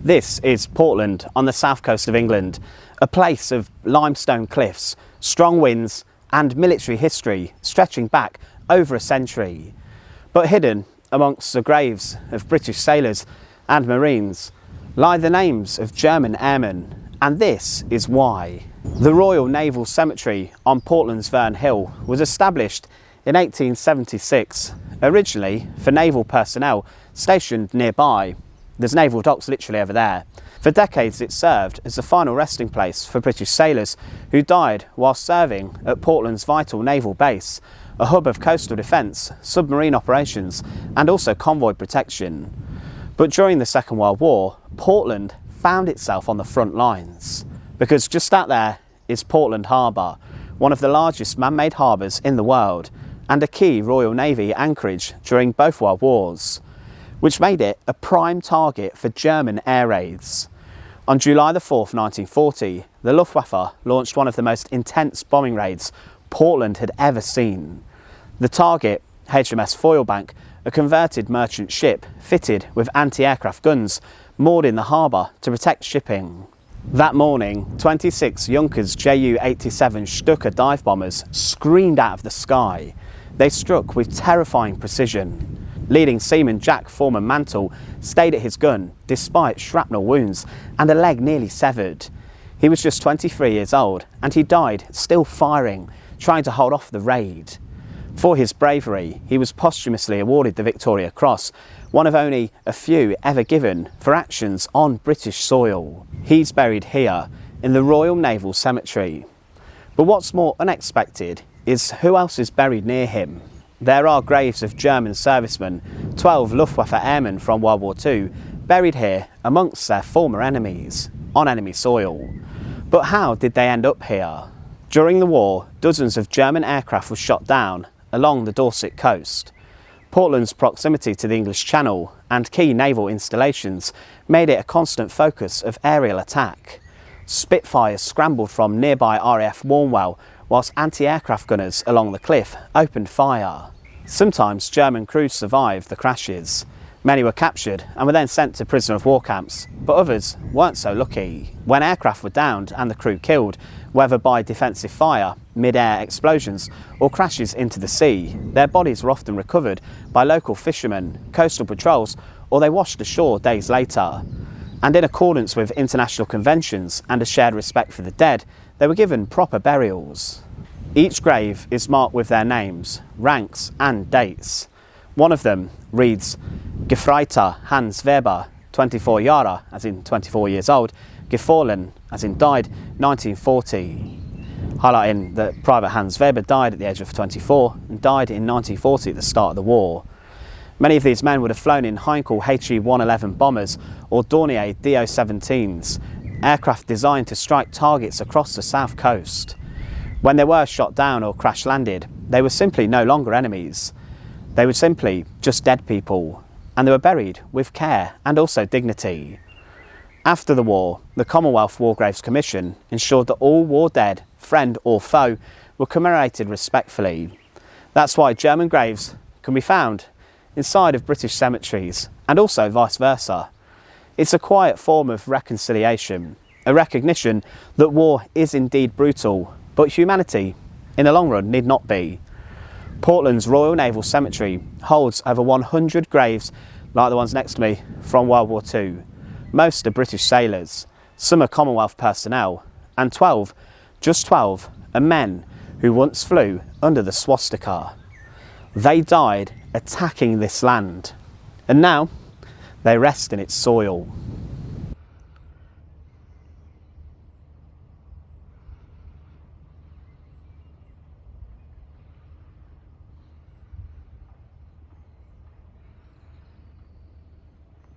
This is Portland on the south coast of England, a place of limestone cliffs, strong winds and military history stretching back over a century. But hidden amongst the graves of British sailors and Marines lie the names of German airmen, and this is why. The Royal Naval Cemetery on Portland's Verne Hill was established in 1876, originally for naval personnel stationed nearby. There's naval docks literally over there. For decades it served as the final resting place for British sailors who died while serving at Portland's vital naval base, a hub of coastal defence, submarine operations and also convoy protection. But during the Second World War, Portland found itself on the front lines, because just out there is Portland Harbour, one of the largest man-made harbours in the world and a key Royal Navy anchorage during both World Wars, which made it a prime target for German air raids. On July the 4th, 1940, the Luftwaffe launched one of the most intense bombing raids Portland had ever seen. The target, HMS Foylebank, a converted merchant ship fitted with anti-aircraft guns, moored in the harbour to protect shipping. That morning, 26 Junkers Ju-87 Stuka dive bombers screamed out of the sky. They struck with terrifying precision. Leading seaman Jack Foreman Mantle stayed at his gun despite shrapnel wounds and a leg nearly severed. He was just 23 years old and he died still firing, trying to hold off the raid. For his bravery, he was posthumously awarded the Victoria Cross, one of only a few ever given for actions on British soil. He's buried here in the Royal Naval Cemetery. But what's more unexpected is who else is buried near him. There are graves of German servicemen, 12 Luftwaffe airmen from World War II, buried here amongst their former enemies, on enemy soil. But how did they end up here? During the war, dozens of German aircraft were shot down along the Dorset coast. Portland's proximity to the English Channel and key naval installations made it a constant focus of aerial attack. Spitfires scrambled from nearby RAF Warnwell, whilst anti-aircraft gunners along the cliff opened fire. Sometimes German crews survived the crashes. Many were captured and were then sent to prisoner of war camps, but others weren't so lucky. When aircraft were downed and the crew killed, whether by defensive fire, mid-air explosions or crashes into the sea, their bodies were often recovered by local fishermen, coastal patrols, or they washed ashore days later. And in accordance with international conventions and a shared respect for the dead, they were given proper burials. Each grave is marked with their names, ranks and dates. One of them reads Gefreiter Hans Weber, 24 Jahre, as in 24 years old, Gefallen, as in died, 1940. Highlighting that Private Hans Weber died at the age of 24 and died in 1940 at the start of the war. Many of these men would have flown in Heinkel HE-111 bombers or Dornier Do-17s, aircraft designed to strike targets across the south coast. When they were shot down or crash landed, they were simply no longer enemies. They were simply just dead people, and they were buried with care and also dignity. After the war, the Commonwealth War Graves Commission ensured that all war dead, friend or foe, were commemorated respectfully. That's why German graves can be found inside of British cemeteries, and also vice versa. It's a quiet form of reconciliation, a recognition that war is indeed brutal, but humanity, in the long run, need not be. Portland's Royal Naval Cemetery holds over 100 graves like the ones next to me from World War II. Most are British sailors, some are Commonwealth personnel, and 12, just 12, are men who once flew under the swastika. They died attacking this land, and now they rest in its soil.